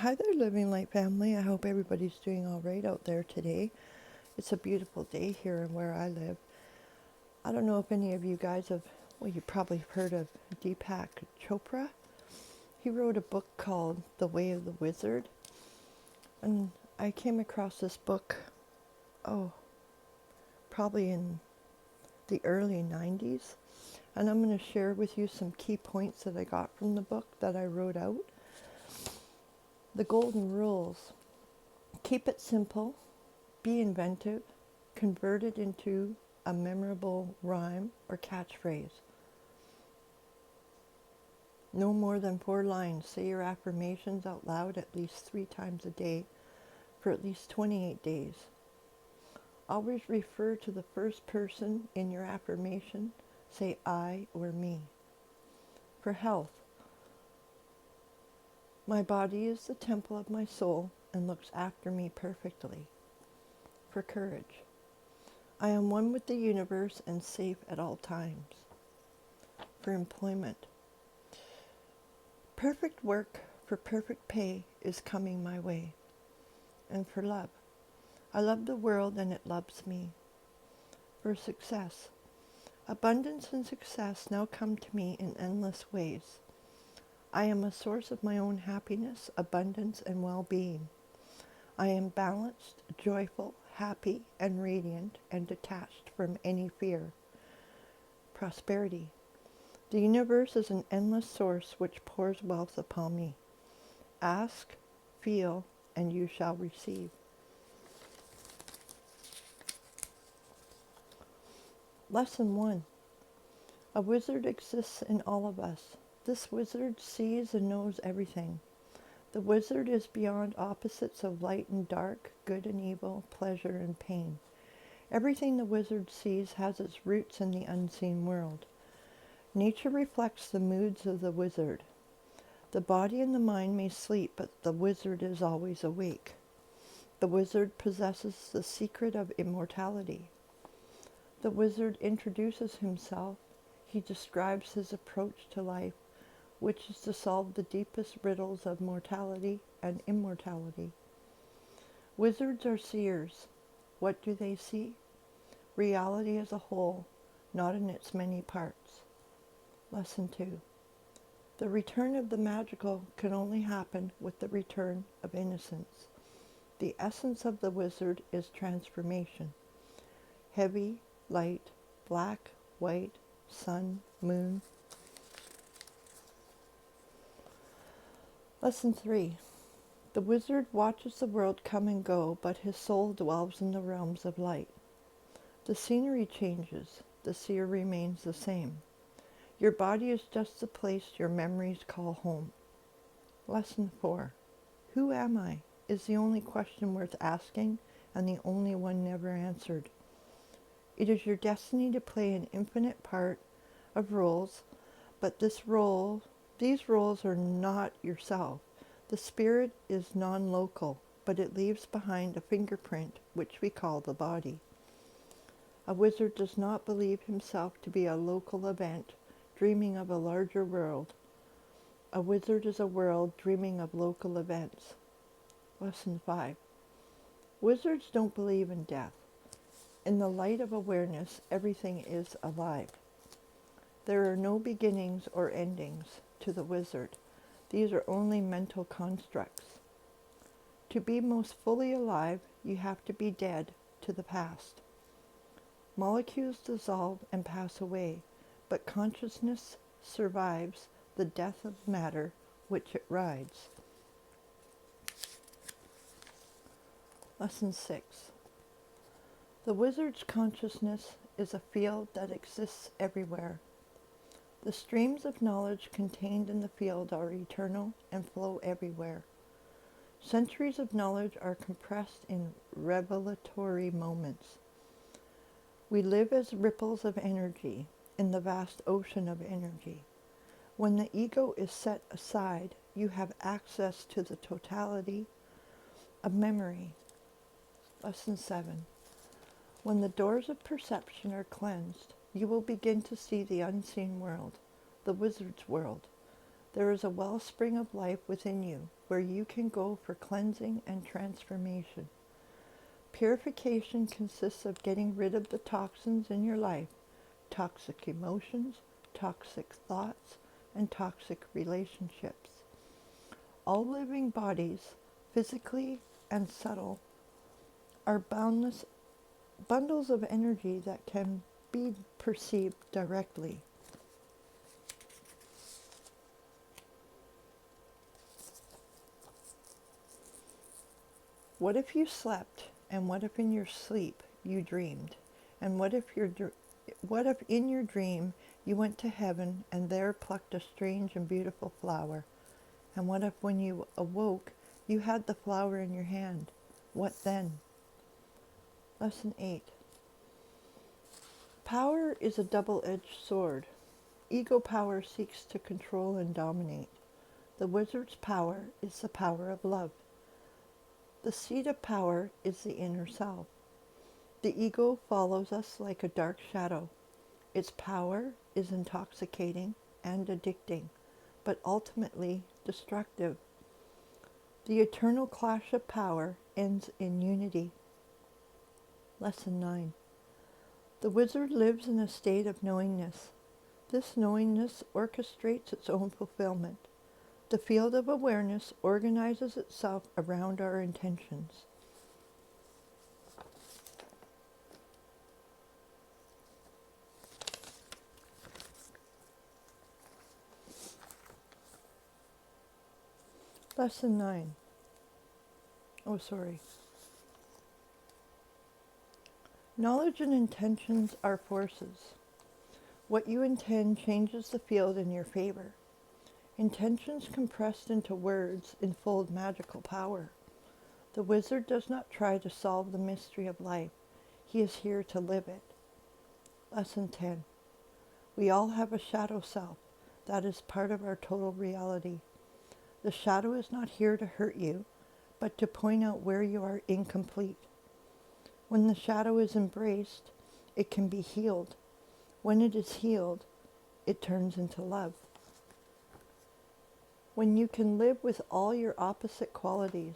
Hi there, Living Light family. I hope everybody's doing all right out there today. It's a beautiful day here and where I live. I don't know if any of you guys have, well, you probably heard of Deepak Chopra. He wrote a book called The Way of the Wizard. And I came across this book, oh, probably in the early 90s. And I'm going to share with you some key points that I got from the book that I wrote out. The Golden Rules. Keep it simple. Be inventive, convert it into a memorable rhyme or catchphrase. No more than 4 lines. Say your affirmations out loud at least 3 times a day for at least 28 days. Always refer to the first person in your affirmation. Say I or me. For health, my body is the temple of my soul and looks after me perfectly. For courage, I am one with the universe and safe at all times. For employment, perfect work for perfect pay is coming my way. And for love, I love the world and it loves me. For success, abundance and success now come to me in endless ways. I am a source of my own happiness, abundance, and well-being. I am balanced, joyful, happy, and radiant, and detached from any fear. Prosperity, the universe is an endless source which pours wealth upon me. Ask, feel, and you shall receive. Lesson 1. A wizard exists in all of us. This wizard sees and knows everything. The wizard is beyond opposites of light and dark, good and evil, pleasure and pain. Everything the wizard sees has its roots in the unseen world. Nature reflects the moods of the wizard. The body and the mind may sleep, but the wizard is always awake. The wizard possesses the secret of immortality. The wizard introduces himself. He describes his approach to life, which is to solve the deepest riddles of mortality and immortality. Wizards are seers. What do they see? Reality as a whole, not in its many parts. Lesson 2. The return of the magical can only happen with the return of innocence. The essence of the wizard is transformation. Heavy, light, black, white, sun, moon. Lesson 3. The wizard watches the world come and go, but his soul dwells in the realms of light. The scenery changes, the seer remains the same. Your body is just the place your memories call home. Lesson 4. Who am I? Is the only question worth asking and the only one never answered. It is your destiny to play an infinite part of roles, but these roles are not yourself. The spirit is non-local, but it leaves behind a fingerprint, which we call the body. A wizard does not believe himself to be a local event, dreaming of a larger world. A wizard is a world dreaming of local events. Lesson 5. Wizards don't believe in death. In the light of awareness, everything is alive. There are no beginnings or endings to the wizard. These are only mental constructs. To be most fully alive, you have to be dead to the past. Molecules dissolve and pass away, but consciousness survives the death of matter which it rides. Lesson 6. The wizard's consciousness is a field that exists everywhere. The streams of knowledge contained in the field are eternal and flow everywhere. Centuries of knowledge are compressed in revelatory moments. We live as ripples of energy in the vast ocean of energy. When the ego is set aside, you have access to the totality of memory. Lesson 7. When the doors of perception are cleansed, you will begin to see the unseen world, the wizard's world. There is a wellspring of life within you where you can go for cleansing and transformation. Purification consists of getting rid of the toxins in your life, toxic emotions, toxic thoughts, and toxic relationships. All living bodies, physically and subtle, are boundless bundles of energy that can be perceived directly. What if you slept, and what if in your sleep you dreamed? And what if in your dream you went to heaven and there plucked a strange and beautiful flower? And what if when you awoke you had the flower in your hand? What then? Lesson 8. Power is a double-edged sword. Ego power seeks to control and dominate. The wizard's power is the power of love. The seat of power is the inner self. The ego follows us like a dark shadow. Its power is intoxicating and addicting, but ultimately destructive. The eternal clash of power ends in unity. Lesson 9. The wizard lives in a state of knowingness. This knowingness orchestrates its own fulfillment. The field of awareness organizes itself around our intentions. Lesson 9. Knowledge and intentions are forces. What you intend changes the field in your favor. Intentions compressed into words enfold magical power. The wizard does not try to solve the mystery of life. He is here to live it. Lesson 10. We all have a shadow self. That is part of our total reality. The shadow is not here to hurt you, but to point out where you are incomplete. When the shadow is embraced, it can be healed. When it is healed, it turns into love. When you can live with all your opposite qualities,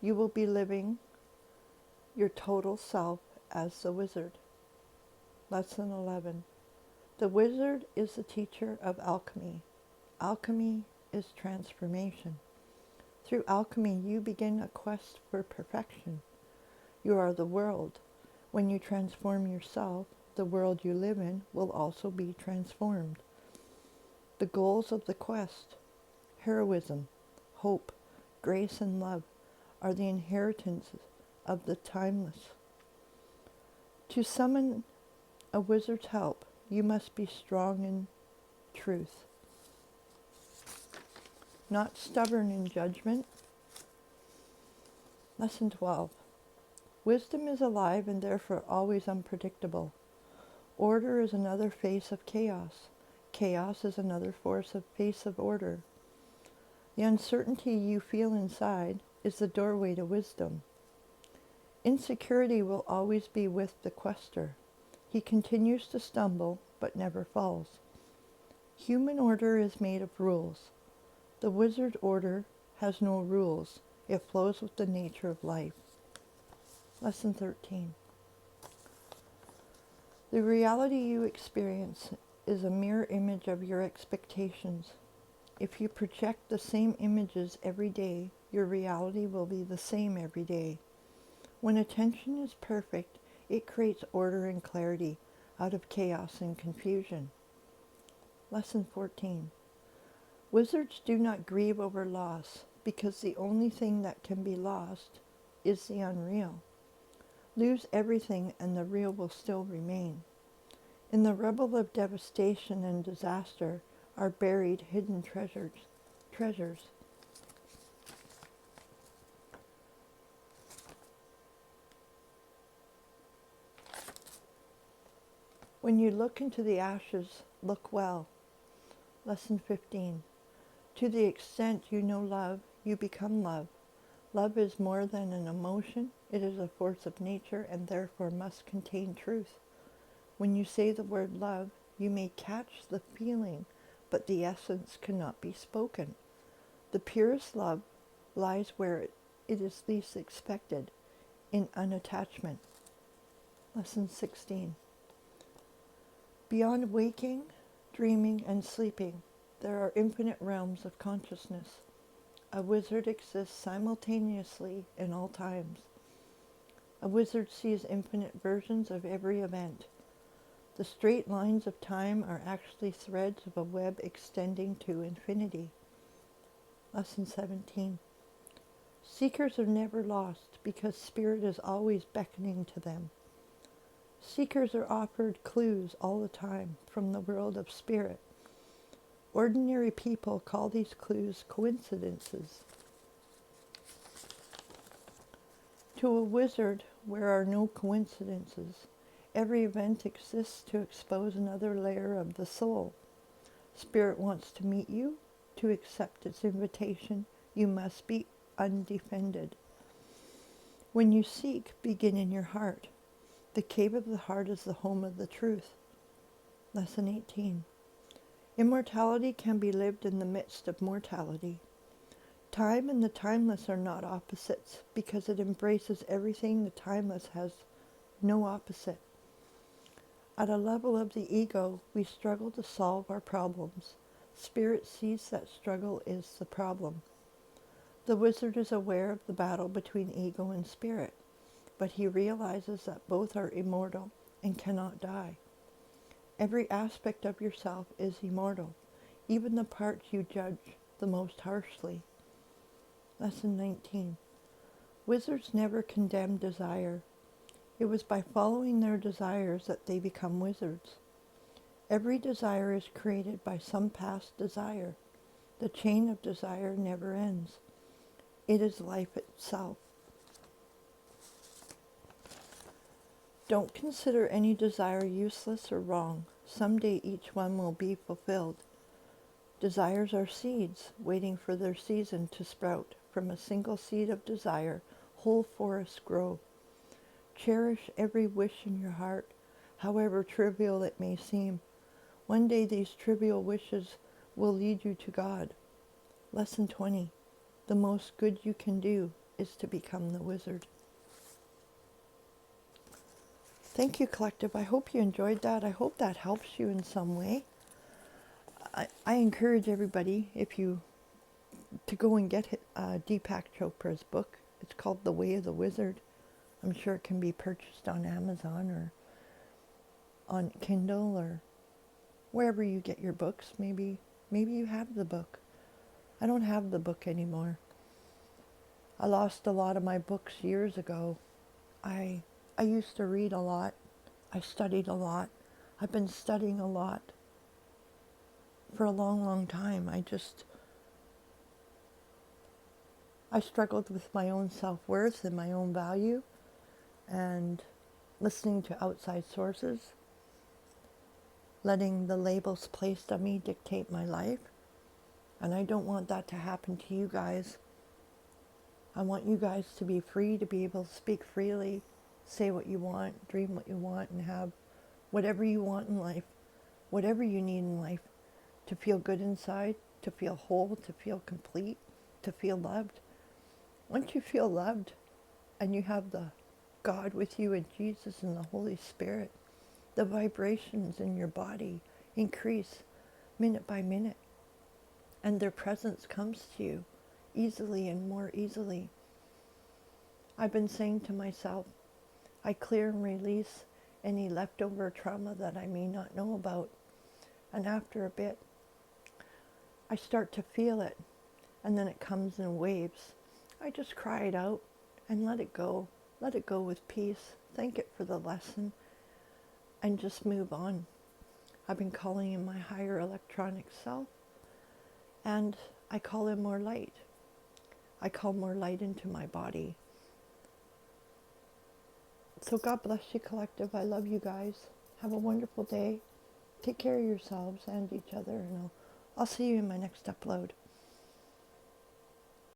you will be living your total self as the wizard. Lesson 11. The wizard is the teacher of alchemy. Alchemy is transformation. Through alchemy, you begin a quest for perfection. You are the world. When you transform yourself, the world you live in will also be transformed. The goals of the quest, heroism, hope, grace, and love, are the inheritances of the timeless. To summon a wizard's help, you must be strong in truth, not stubborn in judgment. Lesson 12. Wisdom is alive and therefore always unpredictable. Order is another face of chaos. Chaos is another face of order. The uncertainty you feel inside is the doorway to wisdom. Insecurity will always be with the quester. He continues to stumble, but never falls. Human order is made of rules. The wizard order has no rules. It flows with the nature of life. Lesson 13. The reality you experience is a mirror image of your expectations. If you project the same images every day, your reality will be the same every day. When attention is perfect, it creates order and clarity out of chaos and confusion. Lesson 14. Wizards do not grieve over loss, because the only thing that can be lost is the unreal. Lose everything and the real will still remain. In the rubble of devastation and disaster are buried hidden treasures. When you look into the ashes, look well. Lesson 15. To the extent you know love, you become love. Love is more than an emotion. It is a force of nature and therefore must contain truth. When you say the word love, you may catch the feeling, but the essence cannot be spoken. The purest love lies where it is least expected, in unattachment. Lesson 16. Beyond waking, dreaming, and sleeping, there are infinite realms of consciousness. A wizard exists simultaneously in all times. A wizard sees infinite versions of every event. The straight lines of time are actually threads of a web extending to infinity. Lesson 17. Seekers are never lost because Spirit is always beckoning to them. Seekers are offered clues all the time from the world of Spirit. Ordinary people call these clues coincidences. To a wizard, there are no coincidences. Every event exists to expose another layer of the soul. Spirit wants to meet you. To accept its invitation, you must be undefended. When you seek, begin in your heart. The cave of the heart is the home of the truth. Lesson 18. Immortality can be lived in the midst of mortality. Time and the timeless are not opposites because it embraces everything the timeless has no opposite. At a level of the ego, we struggle to solve our problems. Spirit sees that struggle is the problem. The wizard is aware of the battle between ego and spirit, but he realizes that both are immortal and cannot die. Every aspect of yourself is immortal, even the parts you judge the most harshly. Lesson 19. Wizards never condemn desire. It was by following their desires that they become wizards. Every desire is created by some past desire. The chain of desire never ends. It is life itself. Don't consider any desire useless or wrong. Someday each one will be fulfilled. Desires are seeds, waiting for their season to sprout. From a single seed of desire, whole forests grow. Cherish every wish in your heart, however trivial it may seem. One day these trivial wishes will lead you to God. Lesson 20. The most good you can do is to become the wizard. Thank you, Collective. I hope you enjoyed that. I hope that helps you in some way. I encourage everybody, to go and get Deepak Chopra's book. It's called The Way of the Wizard. I'm sure it can be purchased on Amazon or on Kindle or wherever you get your books. Maybe you have the book. I don't have the book anymore. I lost a lot of my books years ago. I used to read a lot. I studied a lot. I've been studying a lot for a long, long time. I struggled with my own self-worth and my own value and listening to outside sources, letting the labels placed on me dictate my life. And I don't want that to happen to you guys. I want you guys to be free, to be able to speak freely, say what you want, dream what you want, and have whatever you want in life, whatever you need in life, to feel good inside, to feel whole, to feel complete, to feel loved. Once you feel loved and you have the God with you and Jesus and the Holy Spirit, the vibrations in your body increase minute by minute, and their presence comes to you easily and more easily. I've been saying to myself, I clear and release any leftover trauma that I may not know about. And after a bit, I start to feel it, and then it comes in waves. I just cry it out and let it go. Let it go with peace. Thank it for the lesson and just move on. I've been calling in my higher electronic self, and I call in more light. I call more light into my body. So God bless you, Collective. I love you guys. Have a wonderful day. Take care of yourselves and each other, and I'll see you in my next upload.